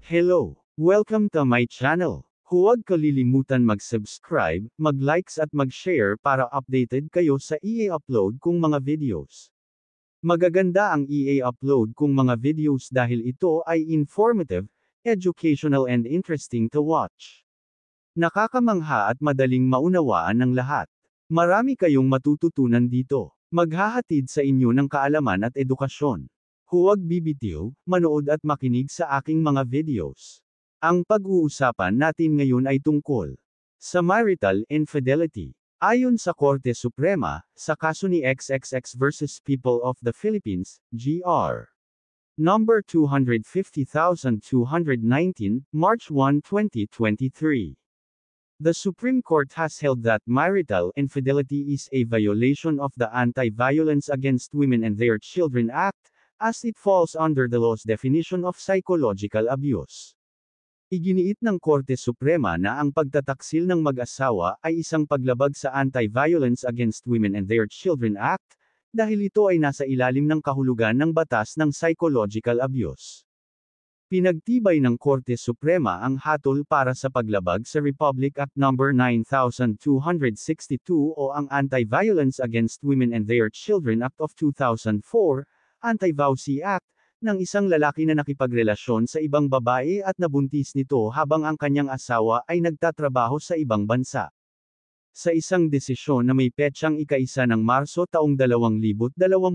Hello! Welcome to my channel. Huwag kalilimutan mag-subscribe, mag-likes at mag-share para updated kayo sa i-upload kong mga videos. Magaganda ang i-upload kong mga videos dahil ito ay informative, educational and interesting to watch. Nakakamangha at madaling maunawaan ng lahat. Marami kayong matututunan dito. Maghahatid sa inyo ng kaalaman at edukasyon. Huwag bibitiw, manood at makinig sa aking mga videos. Ang pag-uusapan natin ngayon ay tungkol sa marital infidelity. Ayon sa Korte Suprema, sa kaso ni XXX versus People of the Philippines, GR. Number 250,219, March 1, 2023. The Supreme Court has held that marital infidelity is a violation of the Anti-Violence Against Women and Their Children Act, as it falls under the law's definition of psychological abuse. Iginiit ng Korte Suprema na ang pagtataksil ng mag-asawa ay isang paglabag sa Anti-Violence Against Women and Their Children Act, dahil ito ay nasa ilalim ng kahulugan ng batas ng psychological abuse. Pinagtibay ng Korte Suprema ang hatol para sa paglabag sa Republic Act No. 9262 o ang Anti-Violence Against Women and Their Children Act of 2004, Anti-VAUSI Act, ng isang lalaki na nakipagrelasyon sa ibang babae at nabuntis nito habang ang kanyang asawa ay nagtatrabaho sa ibang bansa. Sa isang desisyon na may petsang ika-1 ng Marso taong 2023,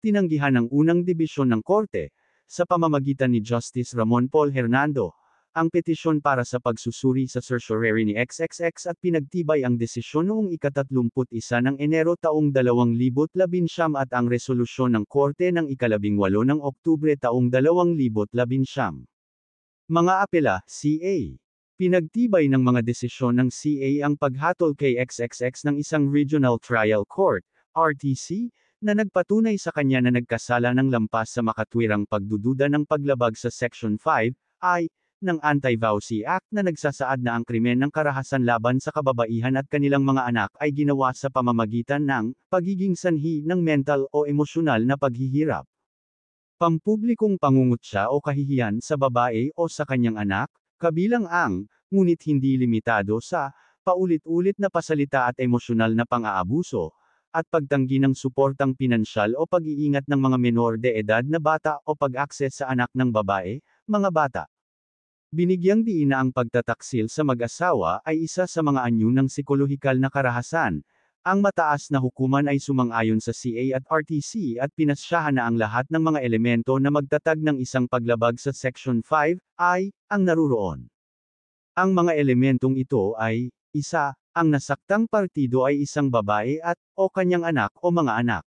tinanggihan ng unang dibisyon ng Korte, sa pamamagitan ni Justice Ramon Paul Hernando, ang petisyon para sa pagsusuri sa certiorari ni XXX at pinagtibay ang desisyon noong ika-31 ng Enero taong 2019 at ang resolusyon ng Korte ng ika-18 ng Oktubre taong 2019. Mga apela, CA. Pinagtibay ng mga desisyon ng CA ang paghatol kay XXX ng isang Regional Trial Court, RTC, na nagpatunay sa kanya na nagkasala ng lampas sa makatwirang pagdududa ng paglabag sa Section 5(I) ng Anti-VAUSI Act na nagsasaad na ang krimen ng karahasan laban sa kababaihan at kanilang mga anak ay ginawa sa pamamagitan ng pagiging sanhi ng mental o emosyonal na paghihirap, pampublikong pangungutya o kahihiyan sa babae o sa kanyang anak, kabilang ang, ngunit hindi limitado sa, paulit-ulit na pasalita at emosyonal na pang-aabuso, at pagtanggi ng suportang pinansyal o pag-iingat ng mga menor de edad na bata o pag-akses sa anak ng babae, mga bata. Binigyang diin na ang pagtataksil sa mag-asawa ay isa sa mga anyo ng psikolohikal na karahasan. Ang mataas na hukuman ay sumang-ayon sa CA at RTC at pinasyahan na ang lahat ng mga elemento na magtatag ng isang paglabag sa Section 5(I) ang naruroon. Ang mga elementong ito ay, 1. Ang nasaktang partido ay isang babae o kanyang anak o mga anak.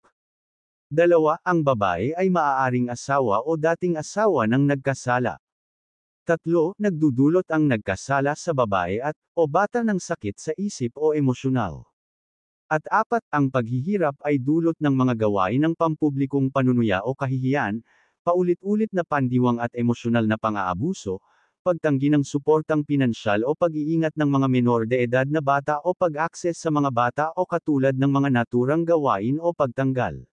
2. Ang babae ay maaaring asawa o dating asawa ng nagkasala. 3. Nagdudulot ang nagkasala sa babae o bata ng sakit sa isip o emosyonal. At 4. Ang paghihirap ay dulot ng mga gawain ng pampublikong panunuya o kahihiyan, paulit-ulit na pandiwang at emosyonal na pang-aabuso, pagtanggi ng suportang pinansyal o pag-iingat ng mga menor de edad na bata o pag-akses sa mga bata o katulad ng mga naturang gawain o pagtanggal.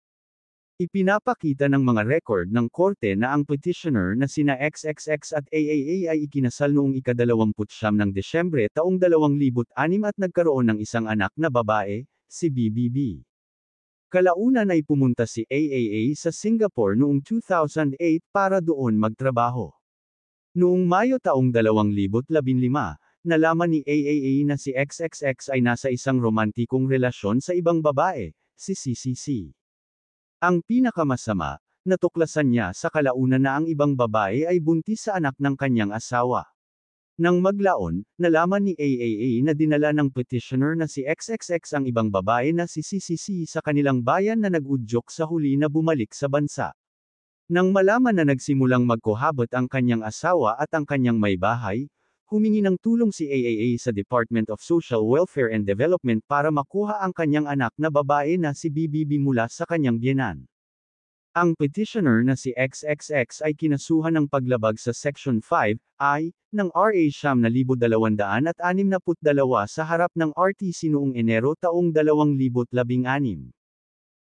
Ipinapakita ng mga record ng Korte na ang petitioner na sina XXX at AAA ay ikinasal noong ika-29 ng Desyembre taong 2006 at nagkaroon ng isang anak na babae, si BBB. Kalaunan ay pumunta si AAA sa Singapore noong 2008 para doon magtrabaho. Noong Mayo taong 2015, nalaman ni AAA na si XXX ay nasa isang romantikong relasyon sa ibang babae, si CCC. Ang pinakamasama, natuklasan niya sa kalaunan na ang ibang babae ay buntis sa anak ng kanyang asawa. Nang maglaon, nalaman ni AAA na dinala ng petitioner na si XXX ang ibang babae na si CCC sa kanilang bayan na nag-udyok sa huli na bumalik sa bansa. Nang malaman na nagsimulang magkohabot ang kanyang asawa at ang kanyang may bahay, humingi ng tulong si AAA sa Department of Social Welfare and Development para makuha ang kanyang anak na babae na si BBB mula sa kanyang biyenan. Ang petitioner na si XXX ay kinasuhan ng paglabag sa Section 5(I) ng RA 9262 sa harap ng RTC noong Enero taong 2016.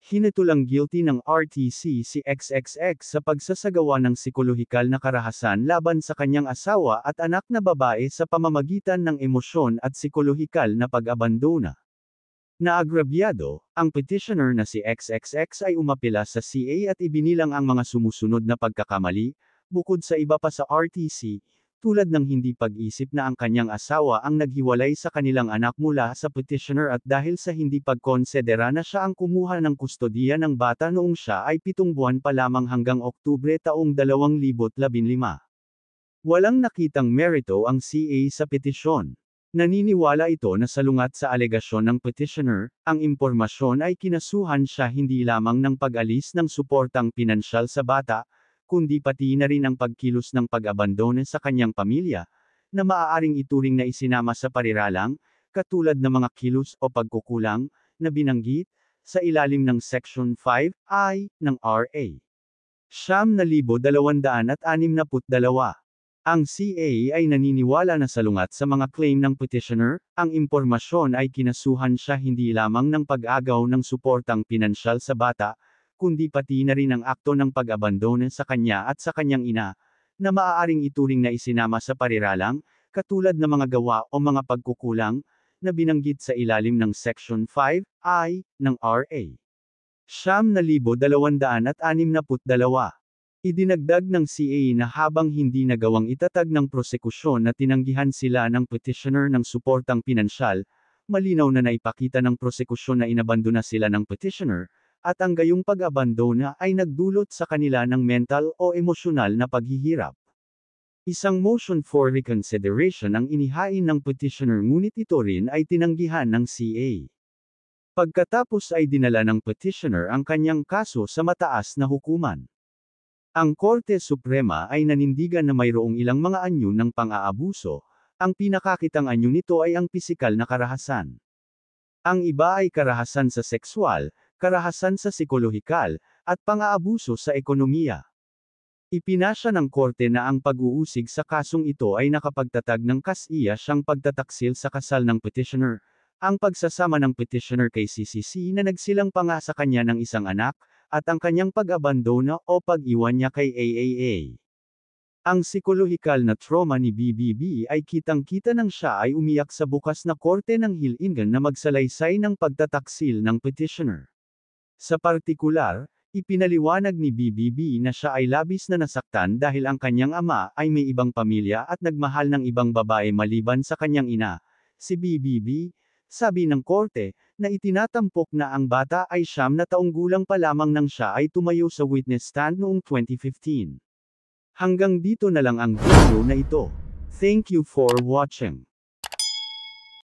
Hinatulang guilty ng RTC si XXX sa pagsasagawa ng psikolohikal na karahasan laban sa kanyang asawa at anak na babae sa pamamagitan ng emosyon at psikolohikal na pag-abandona. Naagrabyado, ang petitioner na si XXX ay umapela sa CA at ibinilang ang mga sumusunod na pagkakamali, bukod sa iba pa sa RTC, tulad ng hindi pag-isip na ang kanyang asawa ang naghiwalay sa kanilang anak mula sa petitioner at dahil sa hindi pagkonsidera na siya ang kumuha ng kustodiya ng bata noong siya ay 7 buwan pa lamang hanggang Oktubre taong 2015. Walang nakitang merito ang CA sa petisyon. Naniniwala ito na salungat sa alegasyon ng petitioner, ang impormasyon ay kinasuhan siya hindi lamang ng pag-alis ng suportang pinansyal sa bata, kundi pati na rin ang pagkilos ng pag-abandone sa kanyang pamilya, na maaaring ituring na isinama sa pariralang, katulad ng mga kilos o pagkukulang, na binanggit, sa ilalim ng Section 5I ng RA 9,262. Ang CA ay naniniwala na salungat sa mga claim ng petitioner, ang impormasyon ay kinasuhan siya hindi lamang ng pag-agaw ng suportang pinansyal sa bata, kundi pati na rin ang akto ng pag-abandone sa kanya at sa kanyang ina, na maaaring ituring na isinama sa pariralang, katulad ng mga gawa o mga pagkukulang, na binanggit sa ilalim ng Section 5I ng RA 9,262. Idinagdag ng CA na habang hindi nagawang itatag ng prosekusyon na tinanggihan sila ng petitioner ng suportang pinansyal, malinaw na naipakita ng prosekusyon na inabandona sila ng petitioner, at ang gayong pag-abandona ay nagdulot sa kanila ng mental o emosyonal na paghihirap. Isang motion for reconsideration ang inihain ng petitioner ngunit ito rin ay tinanggihan ng CA. Pagkatapos ay dinala ng petitioner ang kanyang kaso sa mataas na hukuman. Ang Korte Suprema ay nanindigan na mayroong ilang mga anyo ng pang-aabuso, ang pinakakitang anyo nito ay ang pisikal na karahasan. Ang iba ay karahasan sa sexual, karahasan sa psikolohikal, at pang-aabuso sa ekonomiya. Ipinasya ng korte na ang pag-uusig sa kasong ito ay nakapagtatag ng kasiya siyang pagtataksil sa kasal ng petitioner, ang pagsasama ng petitioner kay CCC na nagsilang pa nga sa kanya ng isang anak, at ang kanyang pag-abandona o pag-iwan niya kay AAA. Ang psikolohikal na trauma ni BBB ay kitang-kita nang siya ay umiyak sa bukas na korte ng Hilingan na magsalaysay ng pagtataksil ng petitioner. Sa partikular, ipinaliwanag ni BBB na siya ay labis na nasaktan dahil ang kanyang ama ay may ibang pamilya at nagmahal ng ibang babae maliban sa kanyang ina, si BBB, sabi ng korte, na itinatampok na ang bata ay 9 na taong gulang pa lamang nang siya ay tumayo sa witness stand noong 2015. Hanggang dito na lang ang video na ito. Thank you for watching.